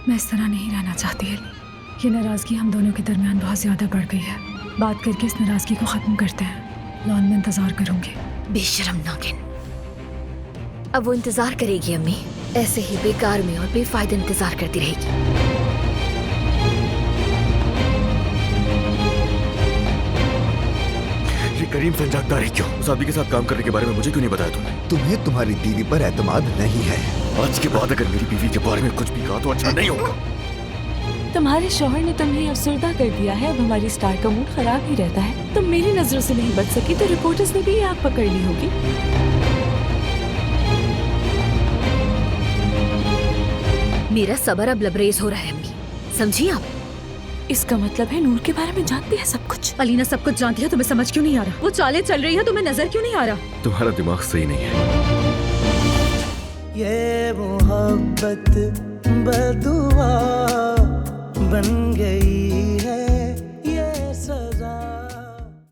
मैं इस तरह नहीं रहना चाहती अली। ये नाराजगी हम दोनों के दरमियान बहुत ज्यादा बढ़ गई है। बात करके इस नाराजगी को खत्म करते हैं। लॉन में इंतजार करूंगी। बेशरम नागिन। अब वो इंतजार करेगी अम्मी, ऐसे ही बेकार में और बेफायदा इंतजार करती रहेगी। ये करीम संजागदार है क्यों? उस आदमी के साथ काम करने के बारे में मुझे क्यों नहीं बताया तुमने? तुम्हें तुम्हारी बीवी पर एतमाद नहीं है। आज के बाद अगर मेरी बीवी के बारे में कुछ भी कहा तो अच्छा नहीं होगा। तुम्हारे शौहर ने तुम्हें अफसरदा कर दिया है। अब हमारी स्टार का मूड खराब ही रहता है। तुम मेरी नजरों से नहीं बच सकी तो रिपोर्टर्स ने भी ये आग पकड़ ली होगी। मेरा सबर अब लबरेज हो रहा है अम्मी, समझी आप? इसका मतलब है नूर के बारे में जानती है सब कुछ। अलीना सब कुछ जानती है, तुम्हें समझ क्यों नहीं आ रहा? वो चालें चल रही है, तुम्हें नजर क्यों नहीं आ रहा? तुम्हारा दिमाग सही नहीं है। ये मोहब्बत बदुआ बन गई है।